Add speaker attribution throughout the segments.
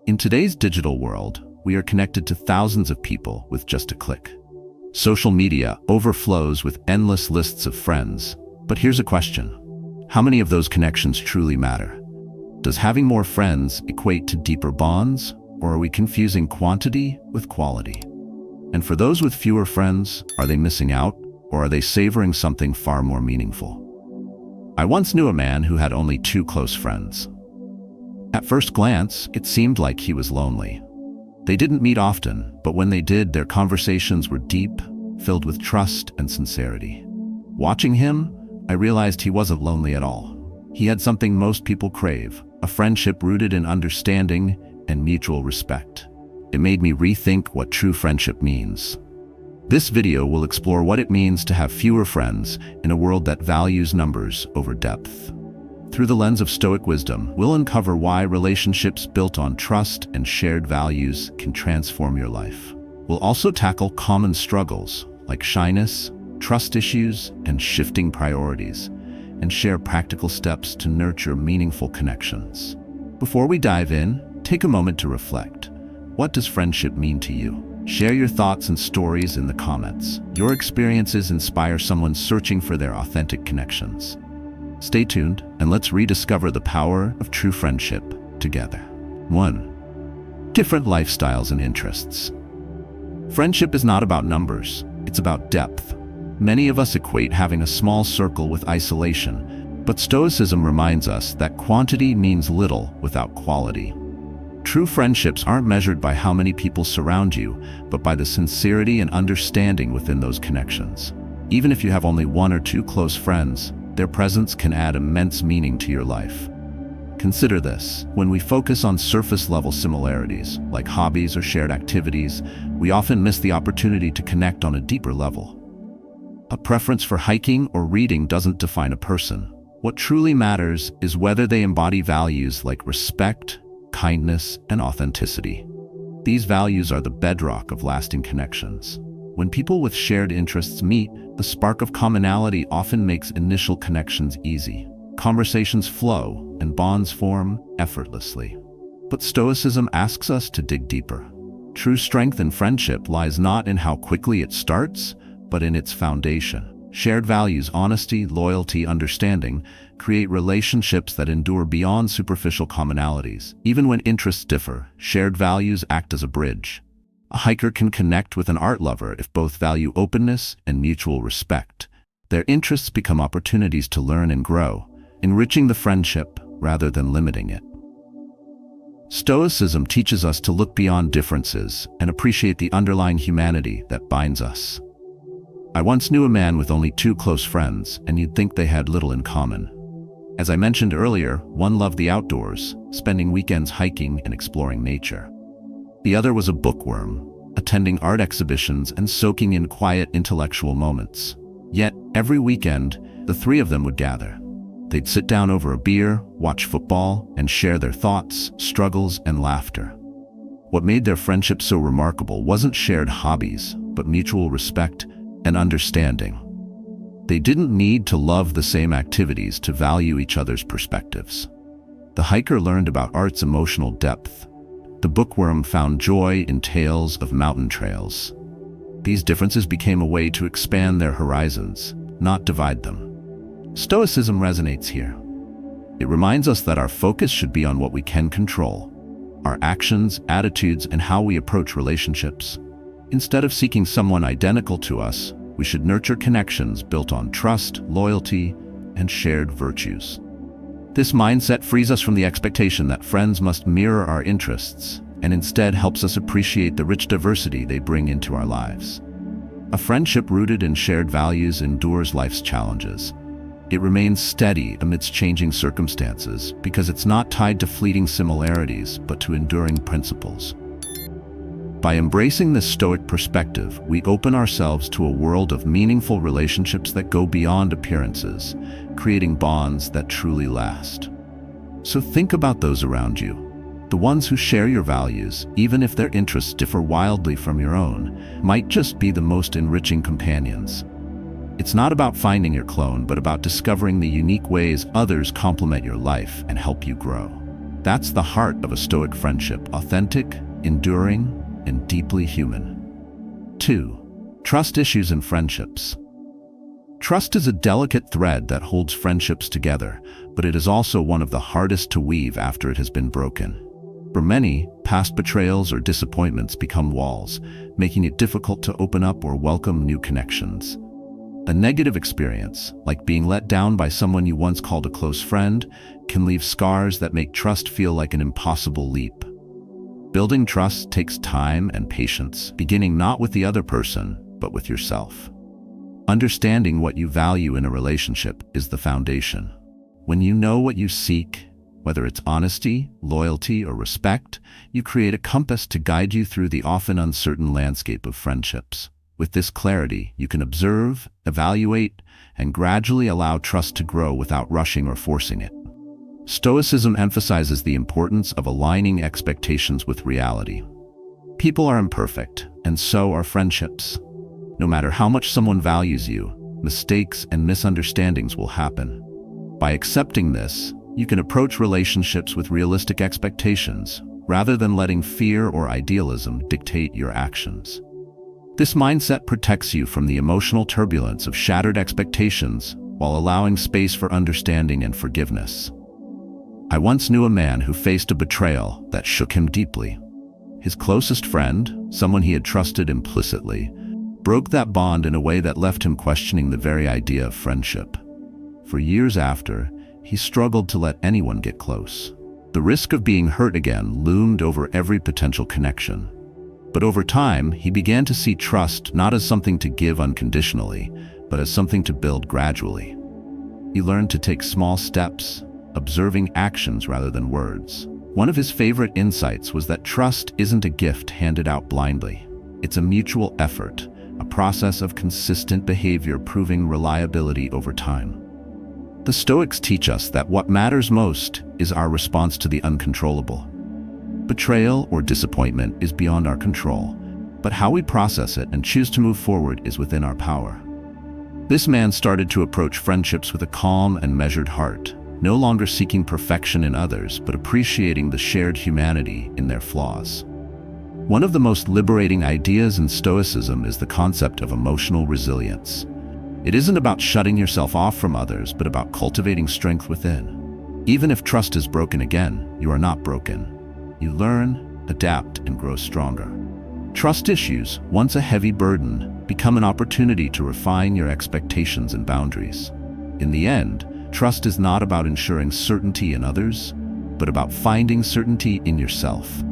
Speaker 1: In today's digital world, we are connected to thousands of people with just a click. Social media overflows with endless lists of friends. But here's a question. How many of those connections truly matter? Does having more friends equate to deeper bonds, or are we confusing quantity with quality? And for those with fewer friends, are they missing out, or are they savoring something far more meaningful? I once knew a man who had only 2 close friends. At first glance, it seemed like he was lonely. They didn't meet often, but when they did, their conversations were deep, filled with trust and sincerity. Watching him, I realized he wasn't lonely at all. He had something most people crave, a friendship rooted in understanding and mutual respect. It made me rethink what true friendship means. This video will explore what it means to have fewer friends in a world that values numbers over depth. Through the lens of Stoic wisdom, we'll uncover why relationships built on trust and shared values can transform your life. We'll also tackle common struggles like shyness, trust issues, and shifting priorities, and share practical steps to nurture meaningful connections. Before we dive in, take a moment to reflect. What does friendship mean to you? Share your thoughts and stories in the comments. Your experiences inspire someone searching for their authentic connections. Stay tuned, and let's rediscover the power of true friendship together. 1. Different lifestyles and interests. Friendship is not about numbers, it's about depth. Many of us equate having a small circle with isolation, but Stoicism reminds us that quantity means little without quality. True friendships aren't measured by how many people surround you, but by the sincerity and understanding within those connections. Even if you have only 1 or 2 close friends, their presence can add immense meaning to your life. Consider this. When we focus on surface-level similarities, like hobbies or shared activities, we often miss the opportunity to connect on a deeper level. A preference for hiking or reading doesn't define a person. What truly matters is whether they embody values like respect, kindness, and authenticity. These values are the bedrock of lasting connections. When people with shared interests meet, the spark of commonality often makes initial connections easy. Conversations flow, and bonds form effortlessly. But Stoicism asks us to dig deeper. True strength in friendship lies not in how quickly it starts, but in its foundation. Shared values, honesty, loyalty, understanding, create relationships that endure beyond superficial commonalities. Even when interests differ, shared values act as a bridge. A hiker can connect with an art lover if both value openness and mutual respect. Their interests become opportunities to learn and grow, enriching the friendship rather than limiting it. Stoicism teaches us to look beyond differences and appreciate the underlying humanity that binds us. I once knew a man with only 2 close friends, and you'd think they had little in common. As I mentioned earlier, one loved the outdoors, spending weekends hiking and exploring nature. The other was a bookworm, attending art exhibitions and soaking in quiet intellectual moments. Yet, every weekend, the 3 of them would gather. They'd sit down over a beer, watch football, and share their thoughts, struggles, and laughter. What made their friendship so remarkable wasn't shared hobbies, but mutual respect and understanding. They didn't need to love the same activities to value each other's perspectives. The hiker learned about art's emotional depth. The bookworm found joy in tales of mountain trails. These differences became a way to expand their horizons, not divide them. Stoicism resonates here. It reminds us that our focus should be on what we can control, our actions, attitudes, and how we approach relationships. Instead of seeking someone identical to us, we should nurture connections built on trust, loyalty, and shared virtues. This mindset frees us from the expectation that friends must mirror our interests, and instead helps us appreciate the rich diversity they bring into our lives. A friendship rooted in shared values endures life's challenges. It remains steady amidst changing circumstances because it's not tied to fleeting similarities, but to enduring principles. By embracing this Stoic perspective, we open ourselves to a world of meaningful relationships that go beyond appearances, creating bonds that truly last. So think about those around you. The ones who share your values, even if their interests differ wildly from your own, might just be the most enriching companions. It's not about finding your clone, but about discovering the unique ways others complement your life and help you grow. That's the heart of a Stoic friendship: authentic, enduring, and deeply human. 2. Trust issues in friendships. Trust is a delicate thread that holds friendships together, but it is also one of the hardest to weave after it has been broken. For many, past betrayals or disappointments become walls, making it difficult to open up or welcome new connections. A negative experience, like being let down by someone you once called a close friend, can leave scars that make trust feel like an impossible leap. Building trust takes time and patience, beginning not with the other person, but with yourself. Understanding what you value in a relationship is the foundation. When you know what you seek, whether it's honesty, loyalty, or respect, you create a compass to guide you through the often uncertain landscape of friendships. With this clarity, you can observe, evaluate, and gradually allow trust to grow without rushing or forcing it. Stoicism emphasizes the importance of aligning expectations with reality. People are imperfect, and so are friendships. No matter how much someone values you, mistakes and misunderstandings will happen. By accepting this, you can approach relationships with realistic expectations, rather than letting fear or idealism dictate your actions. This mindset protects you from the emotional turbulence of shattered expectations while allowing space for understanding and forgiveness. I once knew a man who faced a betrayal that shook him deeply. His closest friend, someone he had trusted implicitly, broke that bond in a way that left him questioning the very idea of friendship. For years after, he struggled to let anyone get close. The risk of being hurt again loomed over every potential connection. But over time, he began to see trust not as something to give unconditionally, but as something to build gradually. He learned to take small steps, observing actions rather than words. One of his favorite insights was that trust isn't a gift handed out blindly. It's a mutual effort, a process of consistent behavior proving reliability over time. The Stoics teach us that what matters most is our response to the uncontrollable. Betrayal or disappointment is beyond our control, but how we process it and choose to move forward is within our power. This man started to approach friendships with a calm and measured heart, no longer seeking perfection in others, but appreciating the shared humanity in their flaws. One of the most liberating ideas in Stoicism is the concept of emotional resilience. It isn't about shutting yourself off from others, but about cultivating strength within. Even if trust is broken again, you are not broken. You learn, adapt, and grow stronger. Trust issues, once a heavy burden, become an opportunity to refine your expectations and boundaries. In the end, trust is not about ensuring certainty in others, but about finding certainty in yourself.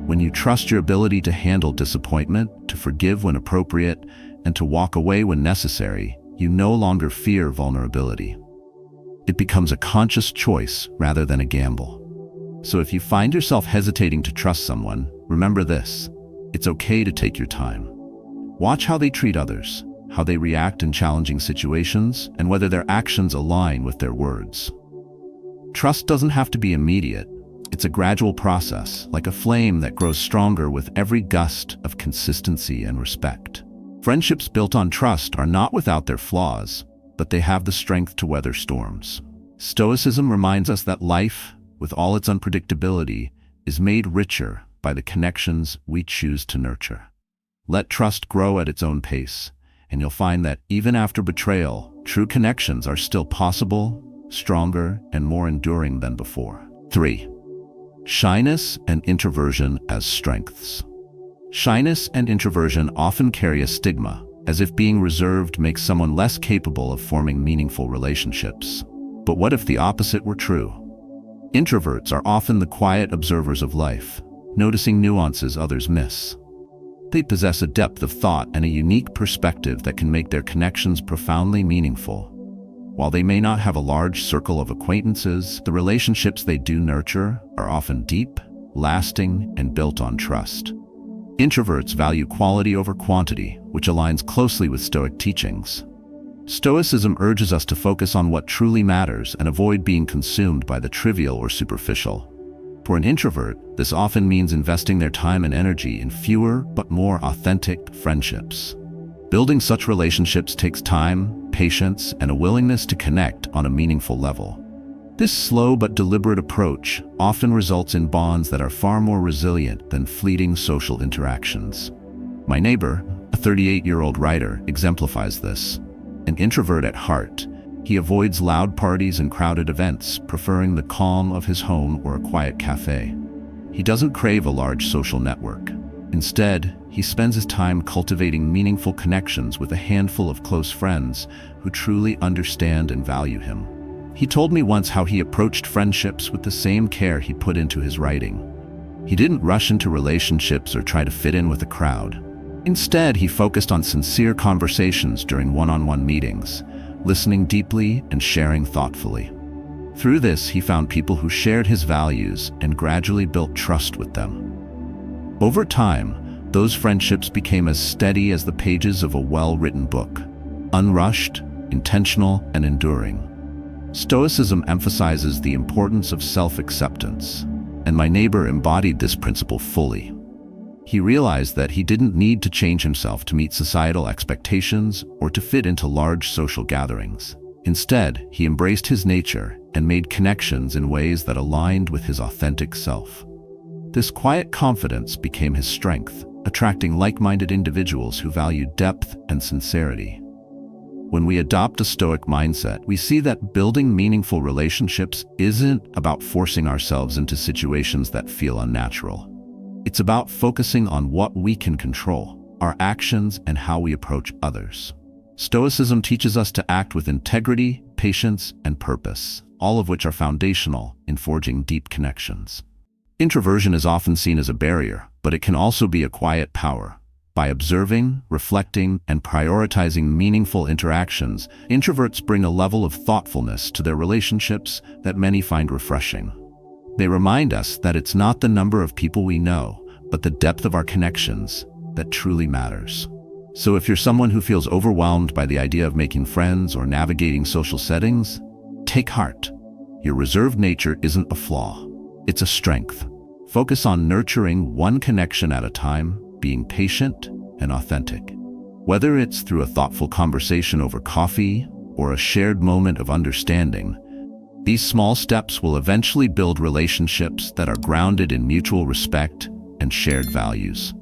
Speaker 1: When you trust your ability to handle disappointment, to forgive when appropriate, and to walk away when necessary, you no longer fear vulnerability. It becomes a conscious choice rather than a gamble. So if you find yourself hesitating to trust someone, remember this: it's okay to take your time. Watch how they treat others, how they react in challenging situations, and whether their actions align with their words. Trust doesn't have to be immediate. It's a gradual process, like a flame that grows stronger with every gust of consistency and respect. Friendships built on trust are not without their flaws, but they have the strength to weather storms. Stoicism reminds us that life, with all its unpredictability, is made richer by the connections we choose to nurture. Let trust grow at its own pace, and you'll find that even after betrayal, true connections are still possible, stronger, and more enduring than before. 3. Shyness and introversion as strengths. Shyness and introversion often carry a stigma, as if being reserved makes someone less capable of forming meaningful relationships. But what if the opposite were true? Introverts are often the quiet observers of life, noticing nuances others miss. They possess a depth of thought and a unique perspective that can make their connections profoundly meaningful. While they may not have a large circle of acquaintances, the relationships they do nurture are often deep, lasting, and built on trust. Introverts value quality over quantity, which aligns closely with Stoic teachings. Stoicism urges us to focus on what truly matters and avoid being consumed by the trivial or superficial. For an introvert, this often means investing their time and energy in fewer but more authentic friendships. Building such relationships takes time, patience, and a willingness to connect on a meaningful level. This slow but deliberate approach often results in bonds that are far more resilient than fleeting social interactions. My neighbor, a 38-year-old writer, exemplifies this. An introvert at heart, he avoids loud parties and crowded events, preferring the calm of his home or a quiet cafe. He doesn't crave a large social network. Instead, he spends his time cultivating meaningful connections with a handful of close friends who truly understand and value him. He told me once how he approached friendships with the same care he put into his writing. He didn't rush into relationships or try to fit in with a crowd. Instead, he focused on sincere conversations during one-on-one meetings, listening deeply and sharing thoughtfully. Through this, he found people who shared his values and gradually built trust with them. Over time, those friendships became as steady as the pages of a well-written book, unrushed, intentional, and enduring. Stoicism emphasizes the importance of self-acceptance, and my neighbor embodied this principle fully. He realized that he didn't need to change himself to meet societal expectations or to fit into large social gatherings. Instead, he embraced his nature and made connections in ways that aligned with his authentic self. This quiet confidence became his strength, attracting like-minded individuals who valued depth and sincerity. When we adopt a Stoic mindset, we see that building meaningful relationships isn't about forcing ourselves into situations that feel unnatural. It's about focusing on what we can control, our actions, and how we approach others. Stoicism teaches us to act with integrity, patience, and purpose, all of which are foundational in forging deep connections. Introversion is often seen as a barrier, but it can also be a quiet power. By observing, reflecting, and prioritizing meaningful interactions, introverts bring a level of thoughtfulness to their relationships that many find refreshing. They remind us that it's not the number of people we know, but the depth of our connections that truly matters. So if you're someone who feels overwhelmed by the idea of making friends or navigating social settings, take heart. Your reserved nature isn't a flaw, it's a strength. Focus on nurturing one connection at a time, being patient and authentic. Whether it's through a thoughtful conversation over coffee or a shared moment of understanding, these small steps will eventually build relationships that are grounded in mutual respect and shared values.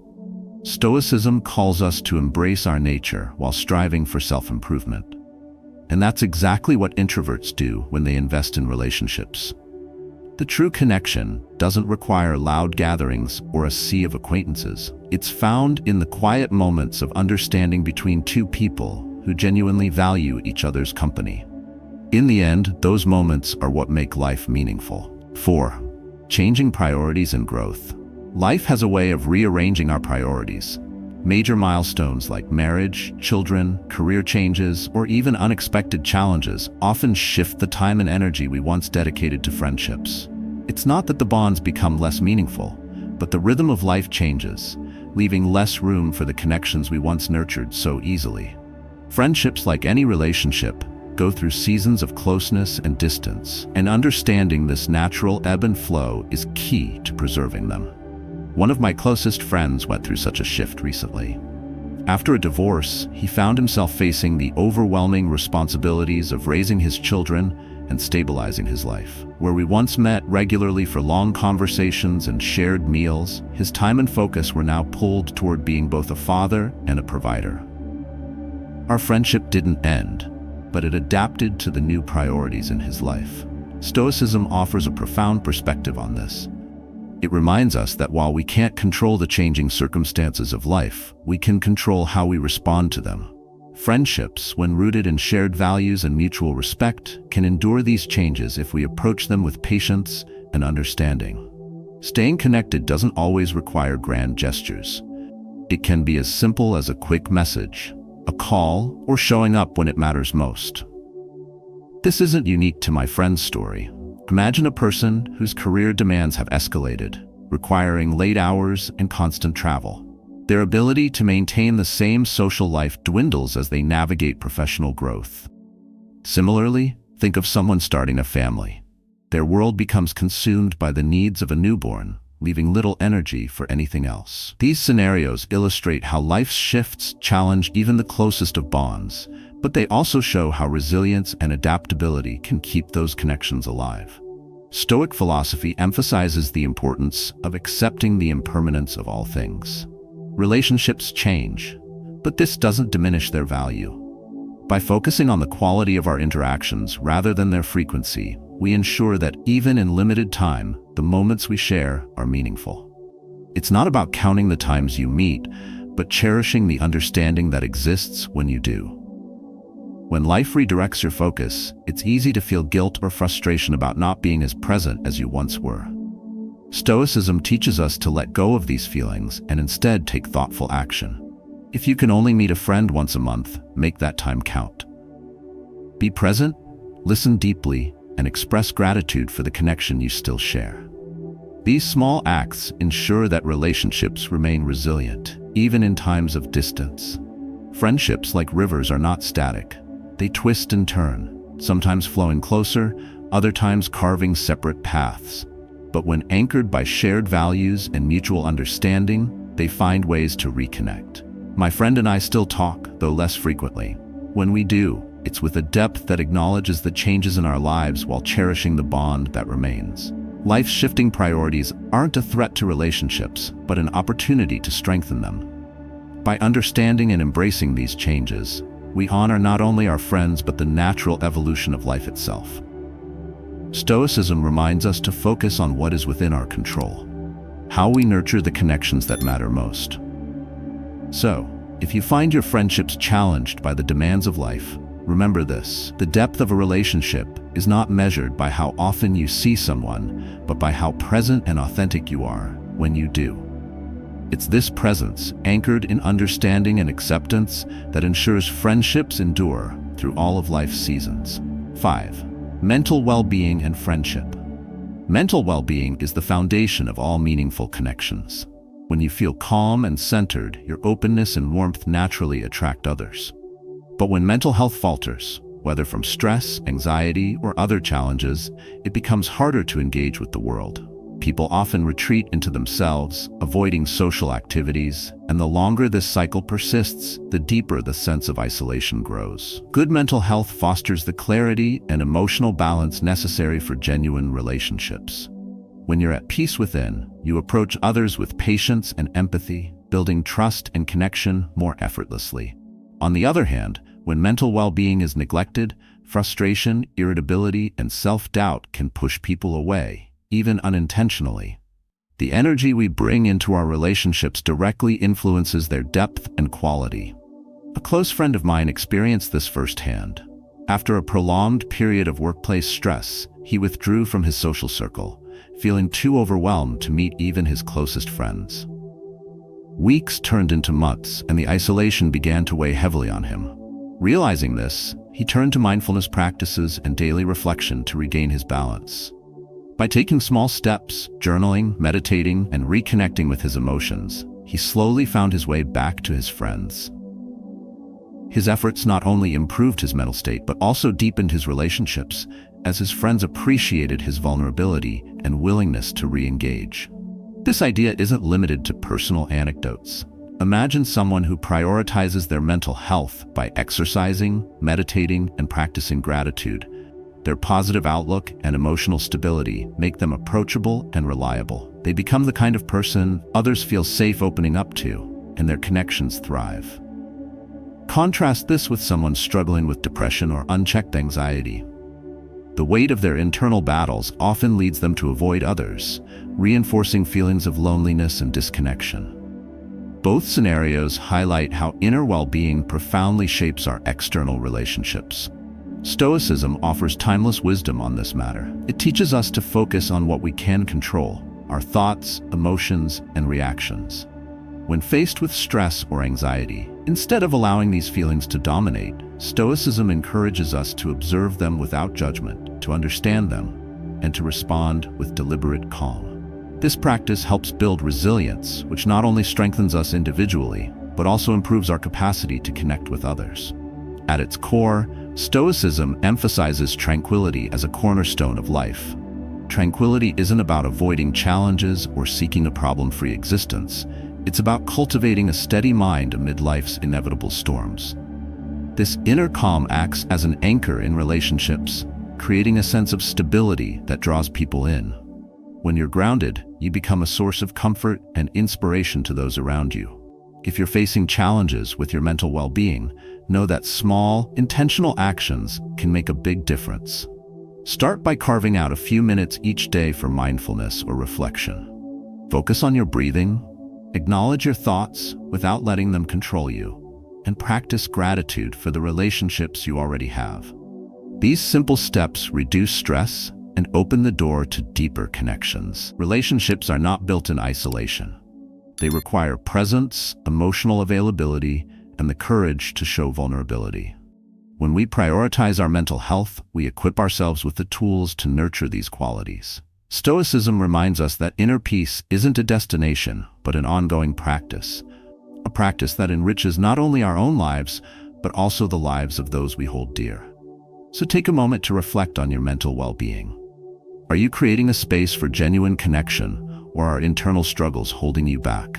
Speaker 1: Stoicism calls us to embrace our nature while striving for self-improvement. And that's exactly what introverts do when they invest in relationships. The true connection doesn't require loud gatherings or a sea of acquaintances. It's found in the quiet moments of understanding between two people who genuinely value each other's company. In the end, those moments are what make life meaningful. 4. Changing priorities and growth. Life has a way of rearranging our priorities. Major milestones like marriage, children, career changes, or even unexpected challenges often shift the time and energy we once dedicated to friendships. It's not that the bonds become less meaningful, but the rhythm of life changes, leaving less room for the connections we once nurtured so easily. Friendships, like any relationship, go through seasons of closeness and distance, and understanding this natural ebb and flow is key to preserving them. One of my closest friends went through such a shift recently. After a divorce, he found himself facing the overwhelming responsibilities of raising his children and stabilizing his life. Where we once met regularly for long conversations and shared meals, his time and focus were now pulled toward being both a father and a provider. Our friendship didn't end, but it adapted to the new priorities in his life. Stoicism offers a profound perspective on this. It reminds us that while we can't control the changing circumstances of life, we can control how we respond to them. Friendships, when rooted in shared values and mutual respect, can endure these changes if we approach them with patience and understanding. Staying connected doesn't always require grand gestures. It can be as simple as a quick message, a call, or showing up when it matters most. This isn't unique to my friend's story. Imagine a person whose career demands have escalated, requiring late hours and constant travel. Their ability to maintain the same social life dwindles as they navigate professional growth. Similarly, think of someone starting a family. Their world becomes consumed by the needs of a newborn, leaving little energy for anything else. These scenarios illustrate how life's shifts challenge even the closest of bonds, but they also show how resilience and adaptability can keep those connections alive. Stoic philosophy emphasizes the importance of accepting the impermanence of all things. Relationships change, but this doesn't diminish their value. By focusing on the quality of our interactions rather than their frequency, we ensure that even in limited time, the moments we share are meaningful. It's not about counting the times you meet, but cherishing the understanding that exists when you do. When life redirects your focus, it's easy to feel guilt or frustration about not being as present as you once were. Stoicism teaches us to let go of these feelings and instead take thoughtful action. If you can only meet a friend once a month, make that time count. Be present, listen deeply, and express gratitude for the connection you still share. These small acts ensure that relationships remain resilient, even in times of distance. Friendships, like rivers, are not static. They twist and turn, sometimes flowing closer, other times carving separate paths. But when anchored by shared values and mutual understanding, they find ways to reconnect. My friend and I still talk, though less frequently. When we do, it's with a depth that acknowledges the changes in our lives while cherishing the bond that remains. Life's shifting priorities aren't a threat to relationships, but an opportunity to strengthen them. By understanding and embracing these changes, we honor not only our friends but the natural evolution of life itself. Stoicism reminds us to focus on what is within our control, how we nurture the connections that matter most. So, if you find your friendships challenged by the demands of life, remember this: the depth of a relationship is not measured by how often you see someone, but by how present and authentic you are when you do. It's this presence, anchored in understanding and acceptance, that ensures friendships endure through all of life's seasons. 5. Mental well-being and friendship. Mental well-being is the foundation of all meaningful connections. When you feel calm and centered, your openness and warmth naturally attract others. But when mental health falters, whether from stress, anxiety, or other challenges, it becomes harder to engage with the world. People often retreat into themselves, avoiding social activities, and the longer this cycle persists, the deeper the sense of isolation grows. Good mental health fosters the clarity and emotional balance necessary for genuine relationships. When you're at peace within, you approach others with patience and empathy, building trust and connection more effortlessly. On the other hand, when mental well-being is neglected, frustration, irritability, and self-doubt can push people away, even unintentionally. The energy we bring into our relationships directly influences their depth and quality. A close friend of mine experienced this firsthand. After a prolonged period of workplace stress, he withdrew from his social circle, feeling too overwhelmed to meet even his closest friends. Weeks turned into months, and the isolation began to weigh heavily on him. Realizing this, he turned to mindfulness practices and daily reflection to regain his balance. By taking small steps, journaling, meditating, and reconnecting with his emotions, he slowly found his way back to his friends. His efforts not only improved his mental state but also deepened his relationships, as his friends appreciated his vulnerability and willingness to re-engage. This idea isn't limited to personal anecdotes. Imagine someone who prioritizes their mental health by exercising, meditating, and practicing gratitude. Their positive outlook and emotional stability make them approachable and reliable. They become the kind of person others feel safe opening up to, and their connections thrive. Contrast this with someone struggling with depression or unchecked anxiety. The weight of their internal battles often leads them to avoid others, reinforcing feelings of loneliness and disconnection. Both scenarios highlight how inner well-being profoundly shapes our external relationships. Stoicism offers timeless wisdom on this matter. It teaches us to focus on what we can control: our thoughts, emotions, and reactions. When faced with stress or anxiety, instead of allowing these feelings to dominate, Stoicism encourages us to observe them without judgment, to understand them, and to respond with deliberate calm. This practice helps build resilience, which not only strengthens us individually, but also improves our capacity to connect with others. At its core, Stoicism emphasizes tranquility as a cornerstone of life. Tranquility isn't about avoiding challenges or seeking a problem-free existence. It's about cultivating a steady mind amid life's inevitable storms. This inner calm acts as an anchor in relationships, creating a sense of stability that draws people in. When you're grounded, you become a source of comfort and inspiration to those around you. If you're facing challenges with your mental well-being, know that small, intentional actions can make a big difference. Start by carving out a few minutes each day for mindfulness or reflection. Focus on your breathing, acknowledge your thoughts without letting them control you, and practice gratitude for the relationships you already have. These simple steps reduce stress and open the door to deeper connections. Relationships are not built in isolation. They require presence, emotional availability, and the courage to show vulnerability. When we prioritize our mental health, we equip ourselves with the tools to nurture these qualities. Stoicism reminds us that inner peace isn't a destination, but an ongoing practice. A practice that enriches not only our own lives, but also the lives of those we hold dear. So take a moment to reflect on your mental well-being. Are you creating a space for genuine connection, or are internal struggles holding you back?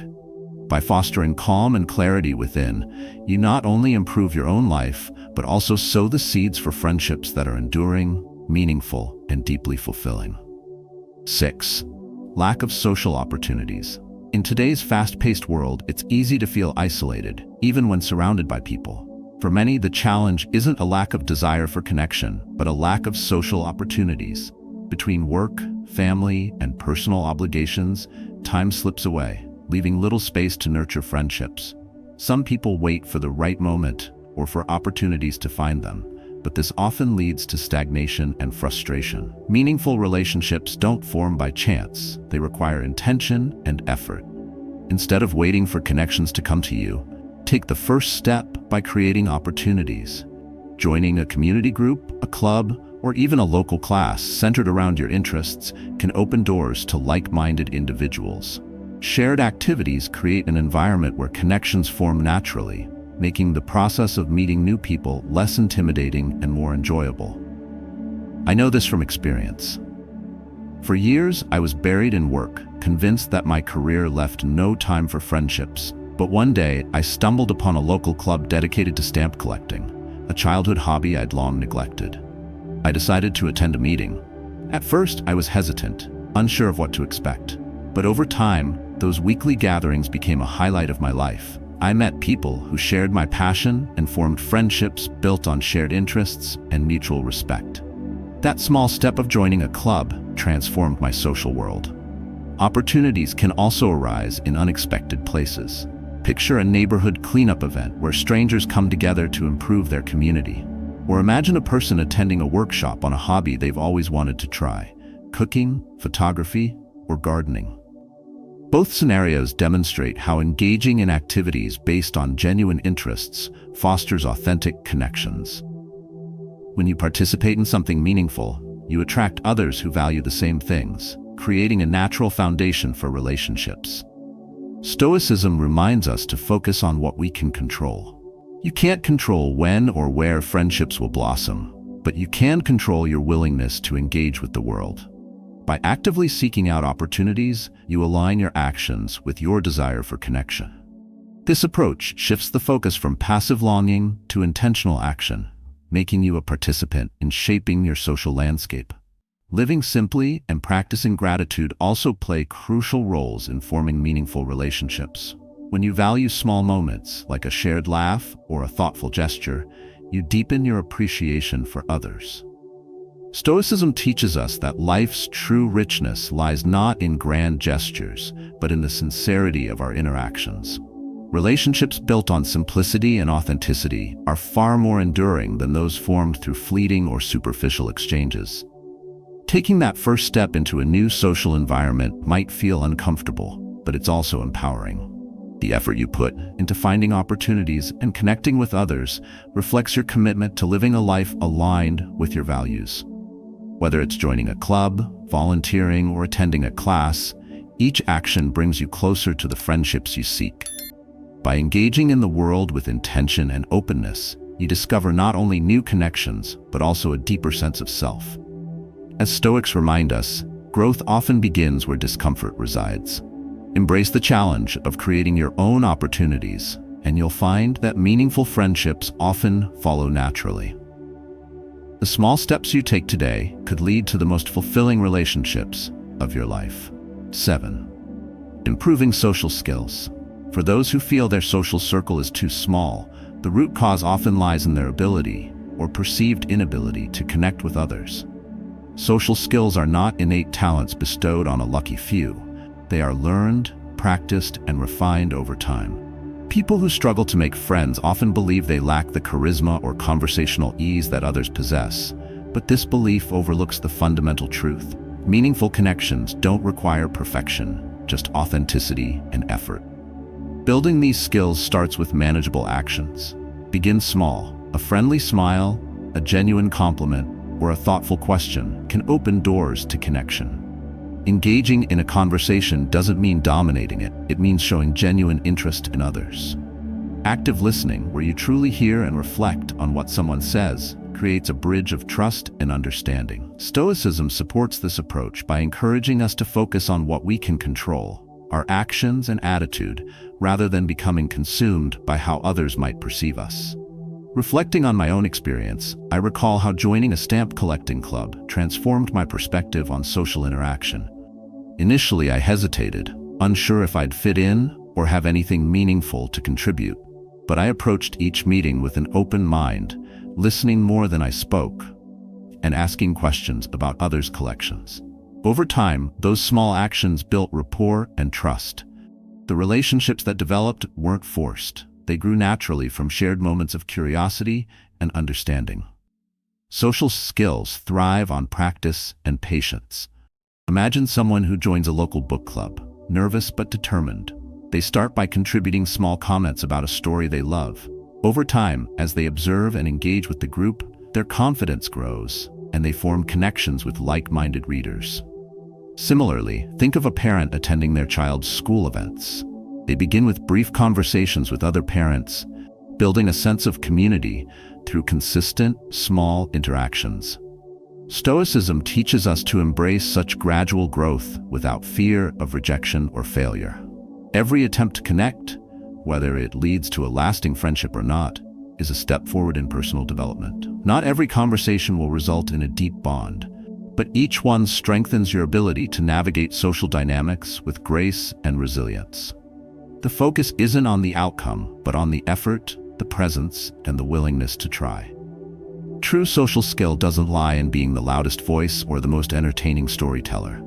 Speaker 1: By fostering calm and clarity within, you not only improve your own life, but also sow the seeds for friendships that are enduring, meaningful, and deeply fulfilling. 6. Lack of social opportunities. In today's fast-paced world, it's easy to feel isolated, even when surrounded by people. For many, the challenge isn't a lack of desire for connection, but a lack of social opportunities. Between work, family, and personal obligations, time slips away, leaving little space to nurture friendships. Some people wait for the right moment or for opportunities to find them, but this often leads to stagnation and frustration. Meaningful relationships don't form by chance. They require intention and effort. Instead of waiting for connections to come to you, take the first step by creating opportunities. Joining a community group, a club, or even a local class centered around your interests can open doors to like-minded individuals. Shared activities create an environment where connections form naturally, making the process of meeting new people less intimidating and more enjoyable. I know this from experience. For years, I was buried in work, convinced that my career left no time for friendships. But one day, I stumbled upon a local club dedicated to stamp collecting, a childhood hobby I'd long neglected. I decided to attend a meeting. At first, I was hesitant, unsure of what to expect. But over time, those weekly gatherings became a highlight of my life. I met people who shared my passion and formed friendships built on shared interests and mutual respect. That small step of joining a club transformed my social world. Opportunities can also arise in unexpected places. Picture a neighborhood cleanup event where strangers come together to improve their community. Or imagine a person attending a workshop on a hobby they've always wanted to try: cooking, photography, or gardening. Both scenarios demonstrate how engaging in activities based on genuine interests fosters authentic connections. When you participate in something meaningful, you attract others who value the same things, creating a natural foundation for relationships. Stoicism reminds us to focus on what we can control. You can't control when or where friendships will blossom, but you can control your willingness to engage with the world. By actively seeking out opportunities, you align your actions with your desire for connection. This approach shifts the focus from passive longing to intentional action, making you a participant in shaping your social landscape. Living simply and practicing gratitude also play crucial roles in forming meaningful relationships. When you value small moments, like a shared laugh or a thoughtful gesture, you deepen your appreciation for others. Stoicism teaches us that life's true richness lies not in grand gestures, but in the sincerity of our interactions. Relationships built on simplicity and authenticity are far more enduring than those formed through fleeting or superficial exchanges. Taking that first step into a new social environment might feel uncomfortable, but it's also empowering. The effort you put into finding opportunities and connecting with others reflects your commitment to living a life aligned with your values. Whether it's joining a club, volunteering, or attending a class, each action brings you closer to the friendships you seek. By engaging in the world with intention and openness, you discover not only new connections, but also a deeper sense of self. As Stoics remind us, growth often begins where discomfort resides. Embrace the challenge of creating your own opportunities, and you'll find that meaningful friendships often follow naturally. The small steps you take today could lead to the most fulfilling relationships of your life. 7. Improving social skills. For those who feel their social circle is too small, the root cause often lies in their ability or perceived inability to connect with others. Social skills are not innate talents bestowed on a lucky few. They are learned, practiced, and refined over time. People who struggle to make friends often believe they lack the charisma or conversational ease that others possess, but this belief overlooks the fundamental truth. Meaningful connections don't require perfection, just authenticity and effort. Building these skills starts with manageable actions. Begin small. A friendly smile, a genuine compliment, or a thoughtful question can open doors to connection. Engaging in a conversation doesn't mean dominating it. It means showing genuine interest in others. Active listening, where you truly hear and reflect on what someone says, creates a bridge of trust and understanding. Stoicism supports this approach by encouraging us to focus on what we can control, our actions and attitude, rather than becoming consumed by how others might perceive us. Reflecting on my own experience, I recall how joining a stamp collecting club transformed my perspective on social interaction. Initially, I hesitated, unsure if I'd fit in or have anything meaningful to contribute, but I approached each meeting with an open mind, listening more than I spoke, and asking questions about others' collections. Over time, those small actions built rapport and trust. The relationships that developed weren't forced. They grew naturally from shared moments of curiosity and understanding. Social skills thrive on practice and patience. Imagine someone who joins a local book club, nervous but determined. They start by contributing small comments about a story they love. Over time, as they observe and engage with the group, their confidence grows, and they form connections with like-minded readers. Similarly, think of a parent attending their child's school events. They begin with brief conversations with other parents, building a sense of community through consistent, small interactions. Stoicism teaches us to embrace such gradual growth without fear of rejection or failure. Every attempt to connect, whether it leads to a lasting friendship or not, is a step forward in personal development. Not every conversation will result in a deep bond, but each one strengthens your ability to navigate social dynamics with grace and resilience. The focus isn't on the outcome, but on the effort, the presence, and the willingness to try. True social skill doesn't lie in being the loudest voice or the most entertaining storyteller.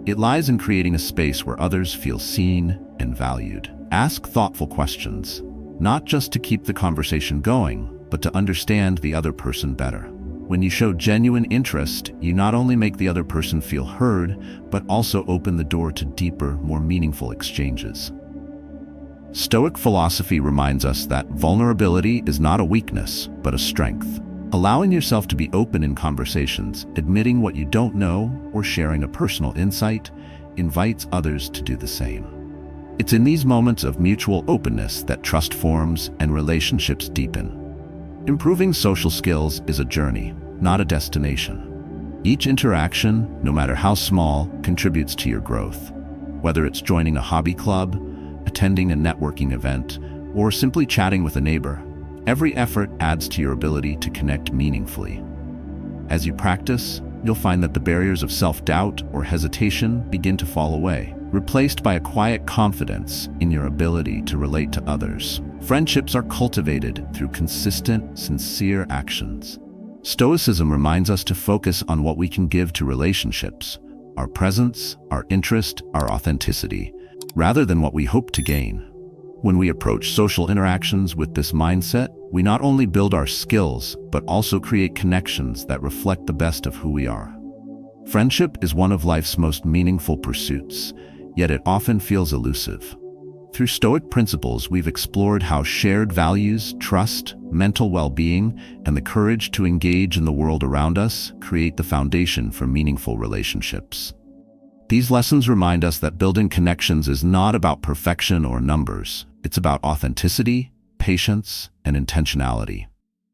Speaker 1: It lies in creating a space where others feel seen and valued. Ask thoughtful questions, not just to keep the conversation going, but to understand the other person better. When you show genuine interest, you not only make the other person feel heard, but also open the door to deeper, more meaningful exchanges. Stoic philosophy reminds us that vulnerability is not a weakness, but a strength. Allowing yourself to be open in conversations, admitting what you don't know, or sharing a personal insight, invites others to do the same. It's in these moments of mutual openness that trust forms and relationships deepen. Improving social skills is a journey, not a destination. Each interaction, no matter how small, contributes to your growth. Whether it's joining a hobby club, attending a networking event, or simply chatting with a neighbor, every effort adds to your ability to connect meaningfully. As you practice, you'll find that the barriers of self-doubt or hesitation begin to fall away, replaced by a quiet confidence in your ability to relate to others. Friendships are cultivated through consistent, sincere actions. Stoicism reminds us to focus on what we can give to relationships, our presence, our interest, our authenticity, rather than what we hope to gain. When we approach social interactions with this mindset, we not only build our skills, but also create connections that reflect the best of who we are. Friendship is one of life's most meaningful pursuits, yet it often feels elusive. Through Stoic principles, we've explored how shared values, trust, mental well-being, and the courage to engage in the world around us create the foundation for meaningful relationships. These lessons remind us that building connections is not about perfection or numbers. It's about authenticity, patience, and intentionality.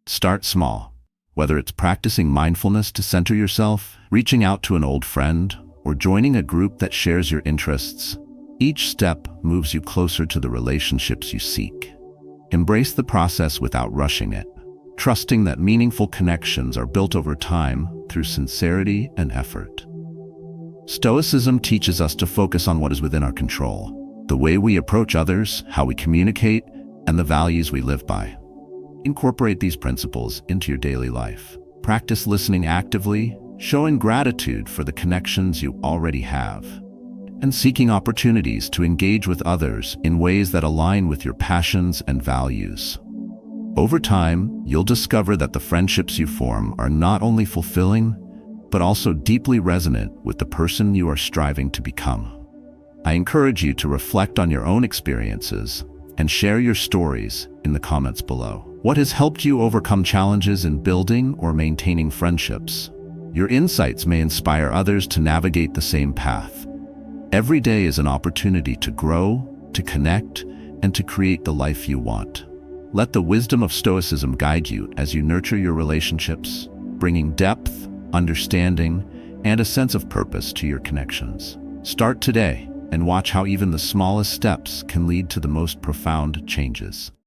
Speaker 1: Start small. Whether it's practicing mindfulness to center yourself, reaching out to an old friend, or joining a group that shares your interests, each step moves you closer to the relationships you seek. Embrace the process without rushing it, trusting that meaningful connections are built over time through sincerity and effort. Stoicism teaches us to focus on what is within our control, the way we approach others, how we communicate, and the values we live by. Incorporate these principles into your daily life. Practice listening actively, showing gratitude for the connections you already have, and seeking opportunities to engage with others in ways that align with your passions and values. Over time, you'll discover that the friendships you form are not only fulfilling, but also deeply resonant with the person you are striving to become. I encourage you to reflect on your own experiences and share your stories in the comments below. What has helped you overcome challenges in building or maintaining friendships? Your insights may inspire others to navigate the same path. Every day is an opportunity to grow, to connect, and to create the life you want. Let the wisdom of Stoicism guide you as you nurture your relationships, bringing depth, understanding, and a sense of purpose to your connections. Start today and watch how even the smallest steps can lead to the most profound changes.